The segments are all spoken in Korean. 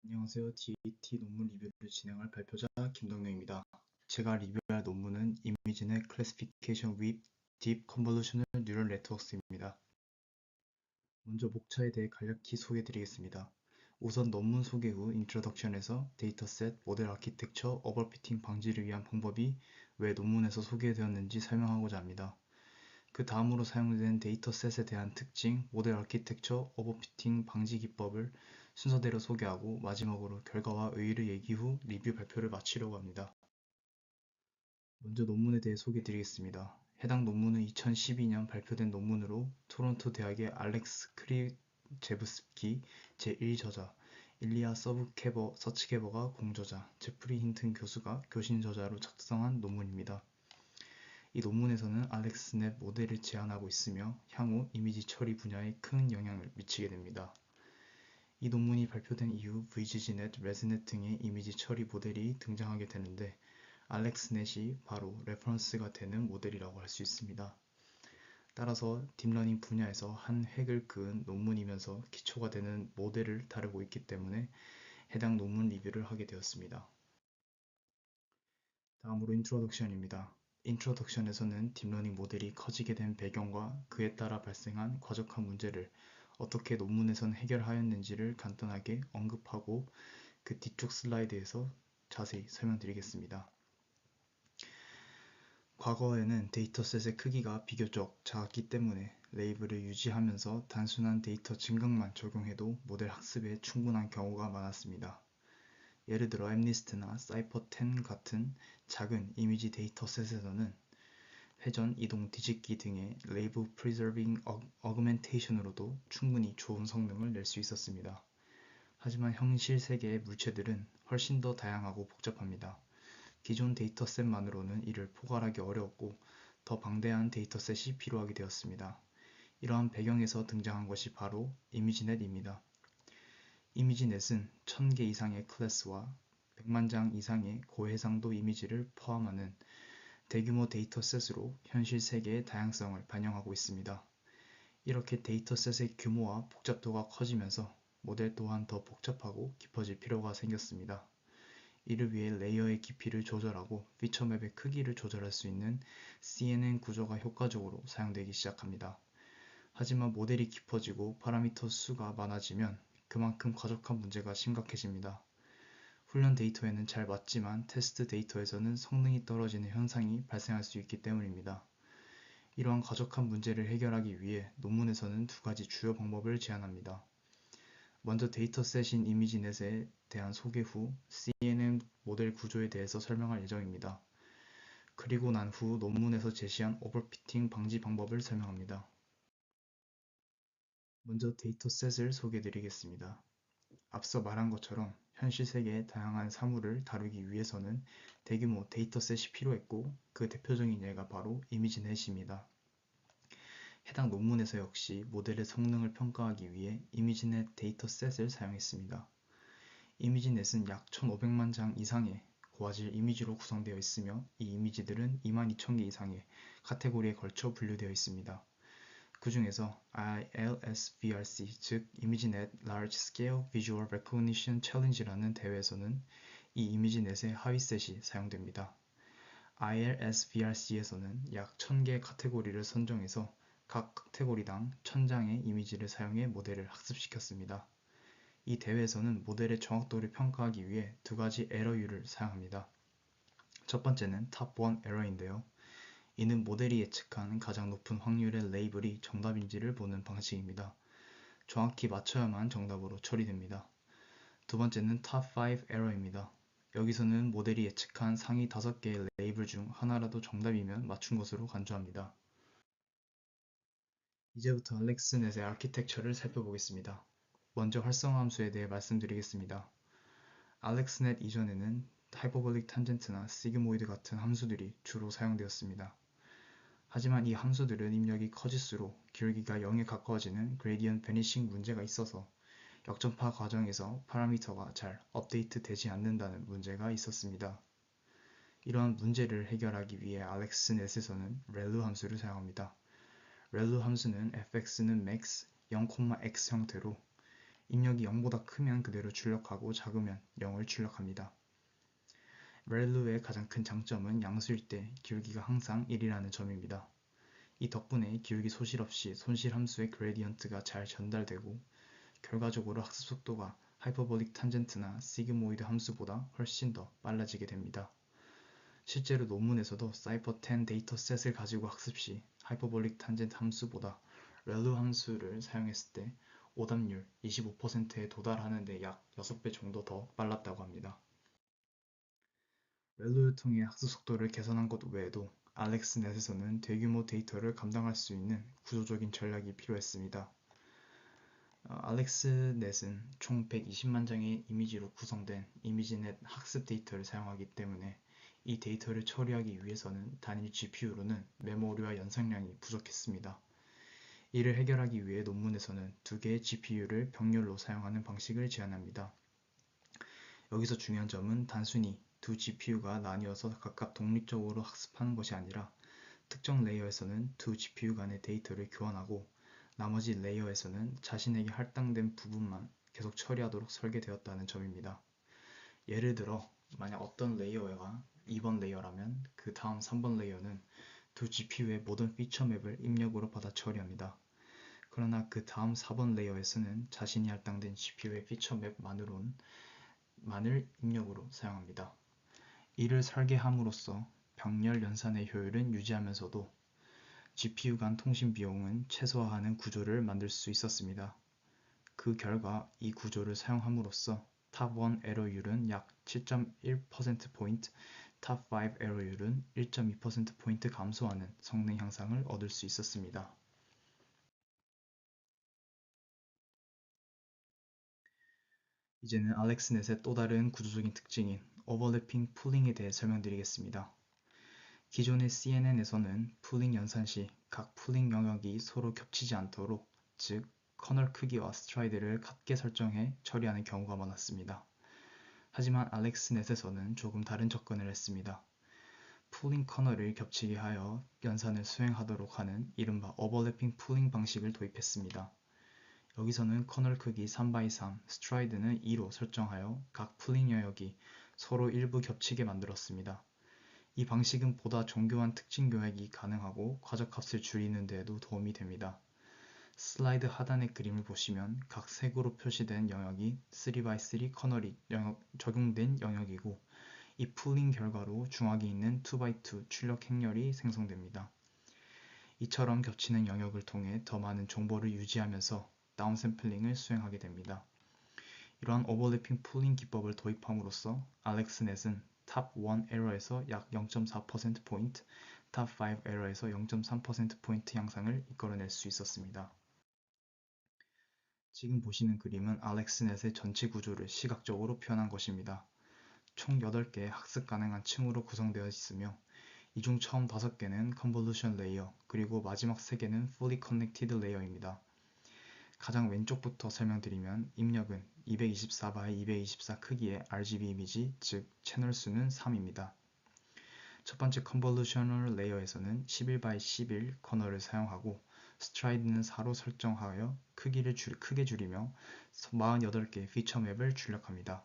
안녕하세요. DAT 논문 리뷰를 진행할 발표자 김동영입니다. 제가 리뷰할 논문은 ImageNet Classification with Deep Convolutional Neural Networks입니다. 먼저 목차에 대해 간략히 소개해드리겠습니다. 우선 논문 소개 후 인트로덕션에서 데이터셋, 모델 아키텍처, 오버피팅 방지를 위한 방법이 왜 논문에서 소개되었는지 설명하고자 합니다. 그 다음으로 사용된 데이터셋에 대한 특징, 모델 아키텍처, 오버피팅 방지 기법을 순서대로 소개하고 마지막으로 결과와 의의를 얘기 후 리뷰 발표를 마치려고 합니다. 먼저 논문에 대해 소개드리겠습니다. 해당 논문은 2012년 발표된 논문으로 토론토 대학의 알렉스 크리제브스키 제1저자, 일리아 서치게버가 공저자, 제프리 힌튼 교수가 교신 저자로 작성한 논문입니다. 이 논문에서는 알렉스넷 모델을 제안하고 있으며 향후 이미지 처리 분야에 큰 영향을 미치게 됩니다. 이 논문이 발표된 이후 VGGnet, 레즈넷 등의 이미지 처리 모델이 등장하게 되는데 알렉스넷이 바로 레퍼런스가 되는 모델이라고 할 수 있습니다. 따라서 딥러닝 분야에서 한 획을 그은 논문이면서 기초가 되는 모델을 다루고 있기 때문에 해당 논문 리뷰를 하게 되었습니다. 다음으로 인트로덕션입니다. 인트로덕션에서는 딥러닝 모델이 커지게 된 배경과 그에 따라 발생한 과적한 문제를 어떻게 논문에선 해결하였는지를 간단하게 언급하고 그 뒤쪽 슬라이드에서 자세히 설명드리겠습니다. 과거에는 데이터셋의 크기가 비교적 작았기 때문에 레이블을 유지하면서 단순한 데이터 증강만 적용해도 모델 학습에 충분한 경우가 많았습니다. 예를 들어 엠니스트나 사이퍼10 같은 작은 이미지 데이터셋에서는 회전, 이동, 뒤집기 등의 레이블 프리저빙 어그멘테이션으로도 충분히 좋은 성능을 낼 수 있었습니다. 하지만 현실 세계의 물체들은 훨씬 더 다양하고 복잡합니다. 기존 데이터셋만으로는 이를 포괄하기 어려웠고 더 방대한 데이터셋이 필요하게 되었습니다. 이러한 배경에서 등장한 것이 바로 이미지넷입니다. 이미지넷은 1000개 이상의 클래스와 100만 장 이상의 고해상도 이미지를 포함하는 대규모 데이터셋으로 현실 세계의 다양성을 반영하고 있습니다. 이렇게 데이터셋의 규모와 복잡도가 커지면서 모델 또한 더 복잡하고 깊어질 필요가 생겼습니다. 이를 위해 레이어의 깊이를 조절하고 피처맵의 크기를 조절할 수 있는 CNN 구조가 효과적으로 사용되기 시작합니다. 하지만 모델이 깊어지고 파라미터 수가 많아지면 그만큼 과적한 문제가 심각해집니다. 훈련 데이터에는 잘 맞지만 테스트 데이터에서는 성능이 떨어지는 현상이 발생할 수 있기 때문입니다. 이러한 과적한 문제를 해결하기 위해 논문에서는 두 가지 주요 방법을 제안합니다. 먼저 데이터셋인 이미지넷에 대한 소개 후 CNN 모델 구조에 대해서 설명할 예정입니다. 그리고 난 후 논문에서 제시한 오버피팅 방지 방법을 설명합니다. 먼저 데이터셋을 소개해드리겠습니다. 앞서 말한 것처럼 현실 세계의 다양한 사물을 다루기 위해서는 대규모 데이터셋이 필요했고 그 대표적인 예가 바로 이미지넷입니다. 해당 논문에서 역시 모델의 성능을 평가하기 위해 이미지넷 데이터셋을 사용했습니다. 이미지넷은 약 1500만 장 이상의 고화질 이미지로 구성되어 있으며 이 이미지들은 22000개 이상의 카테고리에 걸쳐 분류되어 있습니다. 그 중에서 ILSVRC, 즉 이미지넷 Large Scale Visual Recognition Challenge라는 대회에서는 이 이미지넷의 하위셋이 사용됩니다. ILSVRC에서는 약 1000개 카테고리를 선정해서 각 카테고리당 1000장의 이미지를 사용해 모델을 학습시켰습니다. 이 대회에서는 모델의 정확도를 평가하기 위해 두 가지 에러율을 사용합니다. 첫 번째는 탑1 에러인데요. 이는 모델이 예측한 가장 높은 확률의 레이블이 정답인지를 보는 방식입니다. 정확히 맞춰야만 정답으로 처리됩니다. 두 번째는 탑5 에러입니다. 여기서는 모델이 예측한 상위 5개의 레이블 중 하나라도 정답이면 맞춘 것으로 간주합니다. 이제부터 알렉스넷의 아키텍처를 살펴보겠습니다. 먼저 활성화 함수에 대해 말씀드리겠습니다. 알렉스넷 이전에는 하이퍼볼릭 탄젠트나 시그모이드 같은 함수들이 주로 사용되었습니다. 하지만 이 함수들은 입력이 커질수록 기울기가 0에 가까워지는 그레디언트 베니싱 문제가 있어서 역전파 과정에서 파라미터가 잘 업데이트 되지 않는다는 문제가 있었습니다. 이러한 문제를 해결하기 위해 알렉스넷에서는 렐루 함수를 사용합니다. 렐루 함수는 fx는 max 0,x 형태로 입력이 0보다 크면 그대로 출력하고 작으면 0을 출력합니다. ReLU의 가장 큰 장점은 양수일 때 기울기가 항상 1이라는 점입니다. 이 덕분에 기울기 소실 없이 손실 함수의 그레디언트가 잘 전달되고 결과적으로 학습 속도가 하이퍼볼릭 탄젠트나 시그모이드 함수보다 훨씬 더 빨라지게 됩니다. 실제로 논문에서도 사이퍼10 데이터셋을 가지고 학습 시 하이퍼볼릭 탄젠트 함수보다 ReLU 함수를 사용했을 때 오답률 25%에 도달하는 데 약 6배 정도 더 빨랐다고 합니다. ReLU를 통해 학습 속도를 개선한 것 외에도 알렉스넷에서는 대규모 데이터를 감당할 수 있는 구조적인 전략이 필요했습니다. 알렉스넷은 총 120만 장의 이미지로 구성된 이미지넷 학습 데이터를 사용하기 때문에 이 데이터를 처리하기 위해서는 단일 GPU로는 메모리와 연산량이 부족했습니다. 이를 해결하기 위해 논문에서는 두 개의 GPU를 병렬로 사용하는 방식을 제안합니다. 여기서 중요한 점은 단순히 두 GPU가 나뉘어서 각각 독립적으로 학습하는 것이 아니라 특정 레이어에서는 두 GPU 간의 데이터를 교환하고 나머지 레이어에서는 자신에게 할당된 부분만 계속 처리하도록 설계되었다는 점입니다. 예를 들어 만약 어떤 레이어가 2번 레이어라면 그 다음 3번 레이어는 두 GPU의 모든 피처 맵을 입력으로 받아 처리합니다. 그러나 그 다음 4번 레이어에서는 자신이 할당된 GPU의 피처 맵만을 입력으로 사용합니다. 이를 설계함으로써 병렬 연산의 효율은 유지하면서도 GPU 간 통신 비용은 최소화하는 구조를 만들 수 있었습니다. 그 결과 이 구조를 사용함으로써 탑1 에러율은 약 7.1%포인트, 탑5 에러율은 1.2%포인트 감소하는 성능 향상을 얻을 수 있었습니다. 이제는 알렉스넷의 또 다른 구조적인 특징인 오버래핑 풀링에 대해 설명드리겠습니다. 기존의 CNN에서는 풀링 연산 시 각 풀링 영역이 서로 겹치지 않도록, 즉 커널 크기와 스트라이드를 같게 설정해 처리하는 경우가 많았습니다. 하지만 알렉스넷에서는 조금 다른 접근을 했습니다. 풀링 커널을 겹치게 하여 연산을 수행하도록 하는 이른바 오버래핑 풀링 방식을 도입했습니다. 여기서는 커널 크기 3x3, 스트라이드는 2로 설정하여 각 풀링 영역이 서로 일부 겹치게 만들었습니다. 이 방식은 보다 정교한 특징 요약이 가능하고 과적값을 줄이는 데에도 도움이 됩니다. 슬라이드 하단의 그림을 보시면 각 색으로 표시된 영역이 3x3 커널이 적용된 영역이고 이 풀링 결과로 중앙에 있는 2x2 출력 행렬이 생성됩니다. 이처럼 겹치는 영역을 통해 더 많은 정보를 유지하면서 다운샘플링을 수행하게 됩니다. 이러한 오버래핑 풀링 기법을 도입함으로써 알렉스넷은 탑1 에러에서 약 0.4%포인트, 탑5 에러에서 0.3%포인트 향상을 이끌어낼 수 있었습니다. 지금 보시는 그림은 알렉스넷의 전체 구조를 시각적으로 표현한 것입니다. 총 8개의 학습 가능한 층으로 구성되어 있으며 이 중 처음 5개는 컨볼루션 레이어, 그리고 마지막 3개는 fully connected 레이어입니다. 가장 왼쪽부터 설명드리면 입력은 224x224 크기의 RGB 이미지, 즉 채널 수는 3입니다. 첫 번째 컨볼루셔널 레이어에서는 11x11 커널을 사용하고 스트라이드는 4로 설정하여 크기를 크게 줄이며 48개의 피처 맵을 출력합니다.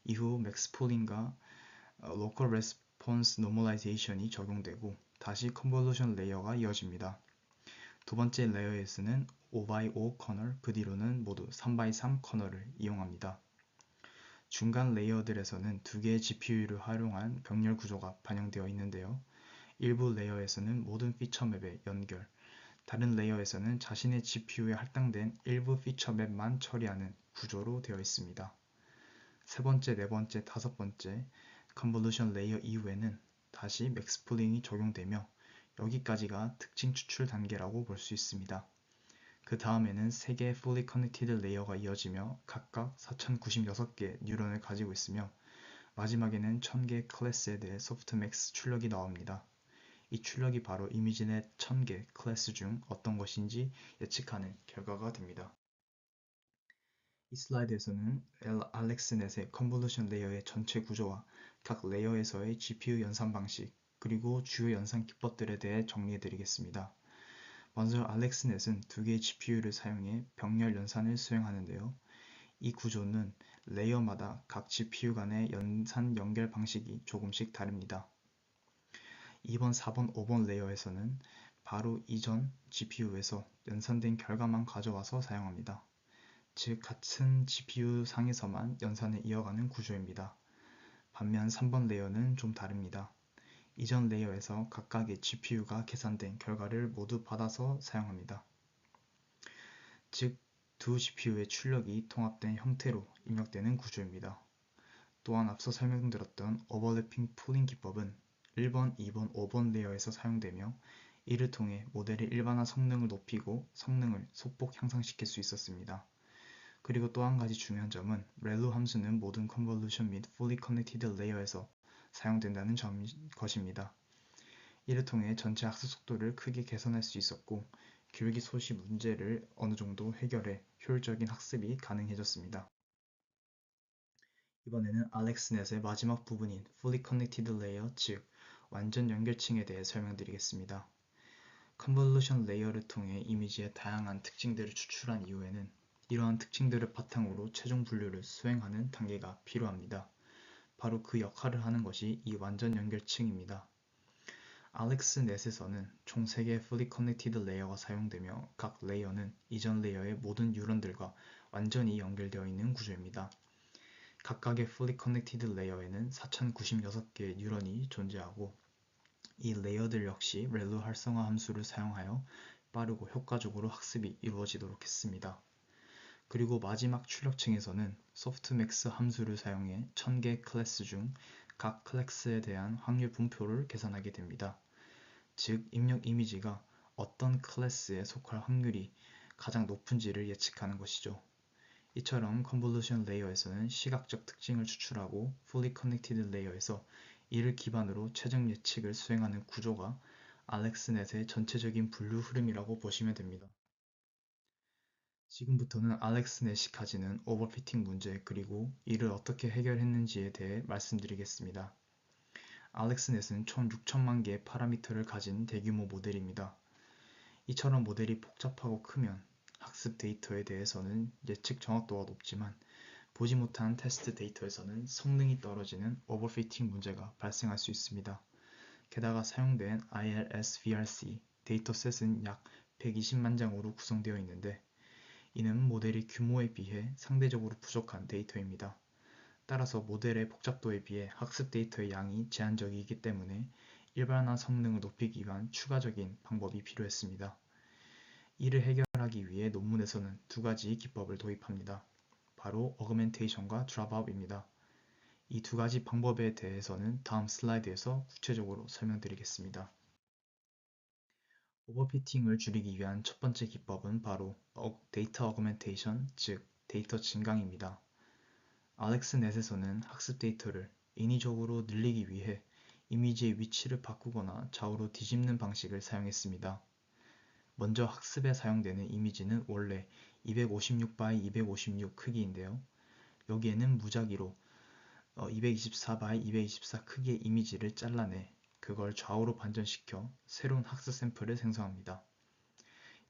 이후 맥스 폴링과 로컬 레스폰스 노멀라이제이션이 적용되고 다시 컨볼루션 레이어가 이어집니다. 두 번째 레이어에서는 5x5 커널, 그 뒤로는 모두 3x3 커널을 이용합니다. 중간 레이어들에서는 두 개의 GPU를 활용한 병렬 구조가 반영되어 있는데요. 일부 레이어에서는 모든 피처 맵의 연결, 다른 레이어에서는 자신의 GPU에 할당된 일부 피처 맵만 처리하는 구조로 되어 있습니다. 세 번째, 네 번째, 다섯 번째 컨볼루션 레이어 이후에는 다시 맥스풀링이 적용되며 여기까지가 특징 추출 단계라고 볼 수 있습니다. 그 다음에는 3개의 fully connected 레이어가 이어지며 각각 4096개의 뉴런을 가지고 있으며 마지막에는 1000개의 클래스에 대해 소프트맥스 출력이 나옵니다. 이 출력이 바로 이미지넷 1000개 클래스 중 어떤 것인지 예측하는 결과가 됩니다. 이 슬라이드에서는 알렉스넷의 컨볼루션 레이어의 전체 구조와 각 레이어에서의 GPU 연산 방식, 그리고 주요 연산 기법들에 대해 정리해드리겠습니다. 먼저 알렉스넷은 두 개의 GPU를 사용해 병렬 연산을 수행하는데요. 이 구조는 레이어마다 각 GPU 간의 연산 연결 방식이 조금씩 다릅니다. 2번, 4번, 5번 레이어에서는 바로 이전 GPU에서 연산된 결과만 가져와서 사용합니다. 즉 같은 GPU 상에서만 연산을 이어가는 구조입니다. 반면 3번 레이어는 좀 다릅니다. 이전 레이어에서 각각의 GPU가 계산된 결과를 모두 받아서 사용합니다. 즉 두 GPU의 출력이 통합된 형태로 입력되는 구조입니다. 또한 앞서 설명드렸던 오버래핑 풀링 기법은 1번, 2번, 5번 레이어에서 사용되며 이를 통해 모델의 일반화 성능을 높이고 성능을 소폭 향상시킬 수 있었습니다. 그리고 또 한 가지 중요한 점은 ReLU 함수는 모든 컨볼루션 및 Fully Connected 레이어에서 사용된다는 것입니다. 이를 통해 전체 학습 속도를 크게 개선할 수 있었고 기울기 소시 문제를 어느 정도 해결해 효율적인 학습이 가능해졌습니다. 이번에는 알렉스넷의 마지막 부분인 Fully Connected Layer, 즉 완전 연결층에 대해 설명드리겠습니다. 컨볼루션 레이어를 통해 이미지의 다양한 특징들을 추출한 이후에는 이러한 특징들을 바탕으로 최종 분류를 수행하는 단계가 필요합니다. 바로 그 역할을 하는 것이 이 완전 연결층입니다. 알렉스넷에서는 총 3개의 Fully Connected 레이어가 사용되며 각 레이어는 이전 레이어의 모든 뉴런들과 완전히 연결되어 있는 구조입니다. 각각의 Fully Connected 레이어에는 4096개의 뉴런이 존재하고 이 레이어들 역시 ReLU 활성화 함수를 사용하여 빠르고 효과적으로 학습이 이루어지도록 했습니다. 그리고 마지막 출력층에서는 소프트맥스 함수를 사용해 1000개 클래스 중 각 클래스에 대한 확률 분포를 계산하게 됩니다. 즉 입력 이미지가 어떤 클래스에 속할 확률이 가장 높은지를 예측하는 것이죠. 이처럼 컨볼루션 레이어에서는 시각적 특징을 추출하고 Fully Connected 레이어에서 이를 기반으로 최종 예측을 수행하는 구조가 알렉스넷의 전체적인 분류 흐름이라고 보시면 됩니다. 지금부터는 알렉스넷이 가지는 오버피팅 문제 그리고 이를 어떻게 해결했는지에 대해 말씀드리겠습니다. 알렉스넷은 총 6천만 개의 파라미터를 가진 대규모 모델입니다. 이처럼 모델이 복잡하고 크면 학습 데이터에 대해서는 예측 정확도가 높지만 보지 못한 테스트 데이터에서는 성능이 떨어지는 오버피팅 문제가 발생할 수 있습니다. 게다가 사용된 ILS-VRC 데이터셋은 약 120만 장으로 구성되어 있는데 이는 모델의 규모에 비해 상대적으로 부족한 데이터입니다. 따라서 모델의 복잡도에 비해 학습 데이터의 양이 제한적이기 때문에 일반화 성능을 높이기 위한 추가적인 방법이 필요했습니다. 이를 해결하기 위해 논문에서는 두 가지 기법을 도입합니다. 바로 어그멘테이션과 드롭아웃입니다. 이 두 가지 방법에 대해서는 다음 슬라이드에서 구체적으로 설명드리겠습니다. 오버피팅을 줄이기 위한 첫 번째 기법은 바로 데이터 어그멘테이션, 즉 데이터 증강입니다. 알렉스넷에서는 학습 데이터를 인위적으로 늘리기 위해 이미지의 위치를 바꾸거나 좌우로 뒤집는 방식을 사용했습니다. 먼저 학습에 사용되는 이미지는 원래 256x256 크기인데요. 여기에는 무작위로 224x224 크기의 이미지를 잘라내 그걸 좌우로 반전시켜 새로운 학습 샘플을 생성합니다.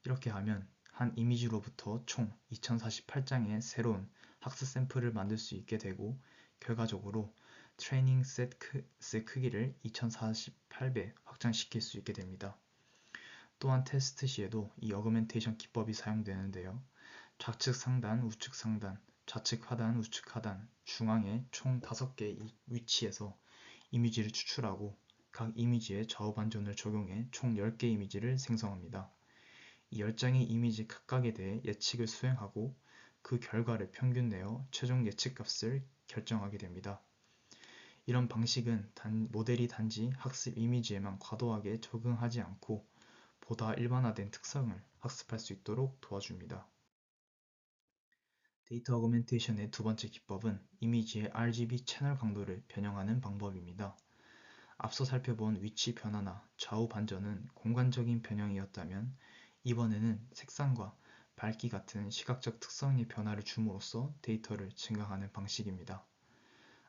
이렇게 하면 한 이미지로부터 총 2048장의 새로운 학습 샘플을 만들 수 있게 되고 결과적으로 트레이닝 셋의 크기를 2048배 확장시킬 수 있게 됩니다. 또한 테스트 시에도 이 어그멘테이션 기법이 사용되는데요. 좌측 상단, 우측 상단, 좌측 하단, 우측 하단, 중앙에 총 5개의 위치에서 이미지를 추출하고 각 이미지에 좌우 반전을 적용해 총 10개 이미지를 생성합니다. 이 10장의 이미지 각각에 대해 예측을 수행하고 그 결과를 평균 내어 최종 예측값을 결정하게 됩니다. 이런 방식은 모델이 단지 학습 이미지에만 과도하게 적응하지 않고 보다 일반화된 특성을 학습할 수 있도록 도와줍니다. 데이터 어그멘테이션의 두 번째 기법은 이미지의 RGB 채널 강도를 변형하는 방법입니다. 앞서 살펴본 위치 변화나 좌우 반전은 공간적인 변형이었다면 이번에는 색상과 밝기 같은 시각적 특성의 변화를 줌으로써 데이터를 증강하는 방식입니다.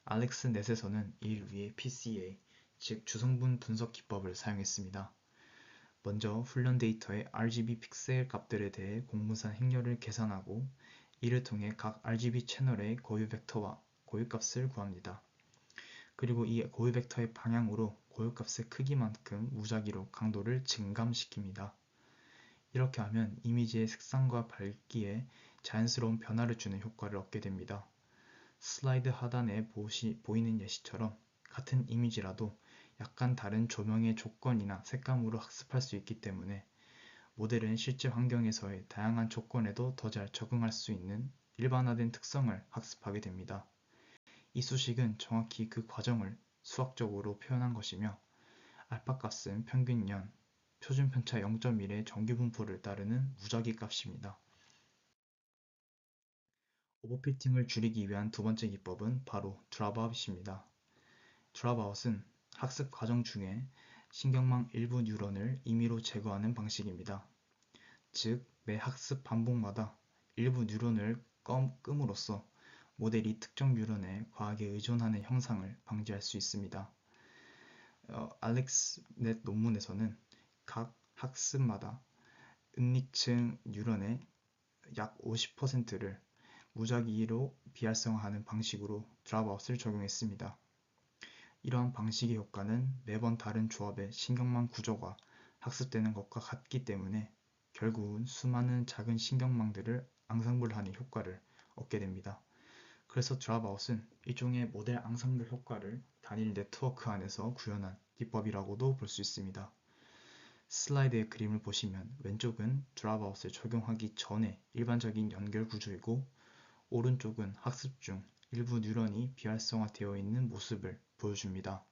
알렉스넷에서는 이를 위해 PCA, 즉 주성분 분석 기법을 사용했습니다. 먼저 훈련 데이터의 RGB 픽셀 값들에 대해 공분산 행렬을 계산하고 이를 통해 각 RGB 채널의 고유 벡터와 고유값을 구합니다. 그리고 이 고유 벡터의 방향으로 고유값의 크기만큼 무작위로 강도를 증감시킵니다. 이렇게 하면 이미지의 색상과 밝기에 자연스러운 변화를 주는 효과를 얻게 됩니다. 슬라이드 하단에 보이는 예시처럼 같은 이미지라도 약간 다른 조명의 조건이나 색감으로 학습할 수 있기 때문에 모델은 실제 환경에서의 다양한 조건에도 더 잘 적응할 수 있는 일반화된 특성을 학습하게 됩니다. 이 수식은 정확히 그 과정을 수학적으로 표현한 것이며 알파 값은 평균 연, 표준 편차 0.1의 정규 분포를 따르는 무작위 값입니다. 오버피팅을 줄이기 위한 두 번째 기법은 바로 드랍아웃입니다. 드랍아웃은 학습 과정 중에 신경망 일부 뉴런을 임의로 제거하는 방식입니다. 즉, 매 학습 반복마다 일부 뉴런을 끔으로써 모델이 특정 뉴런에 과하게 의존하는 형상을 방지할 수 있습니다. 알렉스넷 논문에서는 각 학습마다 은닉층 뉴런의 약 50%를 무작위로 비활성화하는 방식으로 드랍아웃을 적용했습니다. 이러한 방식의 효과는 매번 다른 조합의 신경망 구조가 학습되는 것과 같기 때문에 결국은 수많은 작은 신경망들을 앙상블하는 효과를 얻게 됩니다. 그래서 드랍아웃은 일종의 모델 앙상블 효과를 단일 네트워크 안에서 구현한 기법이라고도 볼 수 있습니다. 슬라이드의 그림을 보시면 왼쪽은 드랍아웃을 적용하기 전의 일반적인 연결 구조이고 오른쪽은 학습 중 일부 뉴런이 비활성화되어 있는 모습을 보여줍니다.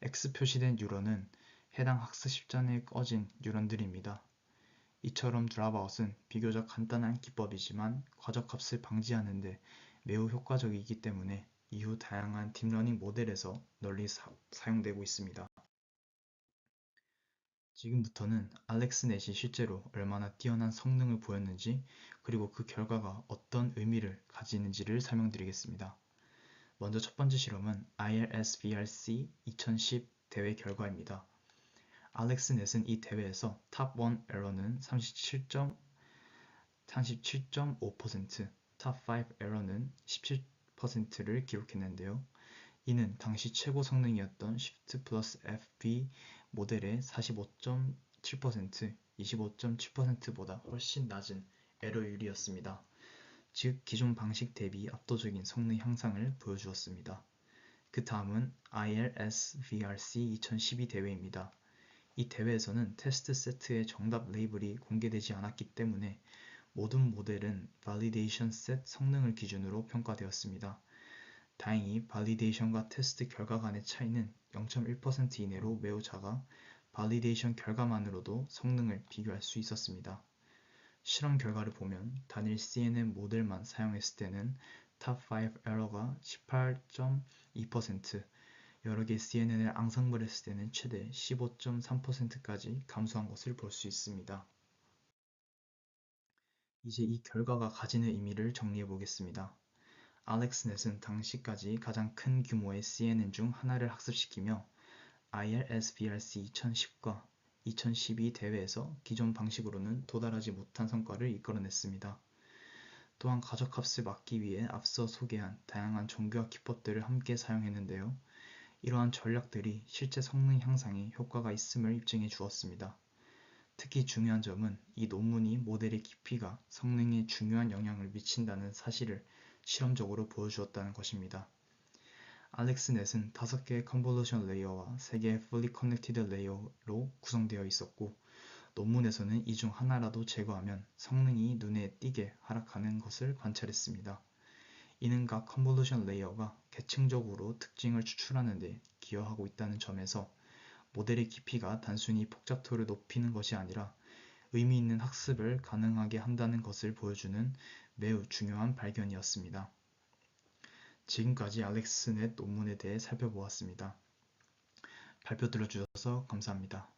X 표시된 뉴런은 해당 학습 전에 꺼진 뉴런들입니다. 이처럼 드랍아웃은 비교적 간단한 기법이지만 과적합을 방지하는 데 매우 효과적이기 때문에 이후 다양한 딥러닝 모델에서 널리 사용되고 있습니다. 지금부터는 알렉스넷이 실제로 얼마나 뛰어난 성능을 보였는지 그리고 그 결과가 어떤 의미를 가지는지를 설명드리겠습니다. 먼저 첫 번째 실험은 ILS-VRC 2010 대회 결과입니다. 알렉스넷은 이 대회에서 탑1 에러는 37.5%, 탑5 에러는 17%를 기록했는데요. 이는 당시 최고 성능이었던 Shift 플러스 FB 모델의 45.7%, 25.7%보다 훨씬 낮은 에러율이었습니다. 즉, 기존 방식 대비 압도적인 성능 향상을 보여주었습니다. 그 다음은 ILS-VRC 2012 대회입니다. 이 대회에서는 테스트 세트의 정답 레이블이 공개되지 않았기 때문에 모든 모델은 발리데이션 셋 성능을 기준으로 평가되었습니다. 다행히 발리데이션과 테스트 결과 간의 차이는 0.1% 이내로 매우 작아 발리데이션 결과만으로도 성능을 비교할 수 있었습니다. 실험 결과를 보면 단일 CNN 모델만 사용했을 때는 탑5 에러가 18.2%, 여러 개 CNN을 앙상블했을 때는 최대 15.3%까지 감소한 것을 볼 수 있습니다. 이제 이 결과가 가지는 의미를 정리해 보겠습니다. 알렉스넷은 당시까지 가장 큰 규모의 CNN 중 하나를 학습시키며 ILS-VRC 2010과 2012 대회에서 기존 방식으로는 도달하지 못한 성과를 이끌어냈습니다. 또한 가적합을 막기 위해 앞서 소개한 다양한 정교화 기법들을 함께 사용했는데요. 이러한 전략들이 실제 성능 향상에 효과가 있음을 입증해 주었습니다. 특히 중요한 점은 이 논문이 모델의 깊이가 성능에 중요한 영향을 미친다는 사실을 실험적으로 보여주었다는 것입니다. 알렉스넷은 5개의 컨볼루션 레이어와 3개의 fully connected 레이어로 구성되어 있었고 논문에서는 이 중 하나라도 제거하면 성능이 눈에 띄게 하락하는 것을 관찰했습니다. 이는 각 컨볼루션 레이어가 계층적으로 특징을 추출하는 데 기여하고 있다는 점에서 모델의 깊이가 단순히 복잡도를 높이는 것이 아니라 의미 있는 학습을 가능하게 한다는 것을 보여주는 매우 중요한 발견이었습니다. 지금까지 알렉스넷 논문에 대해 살펴보았습니다. 발표 들어주셔서 감사합니다.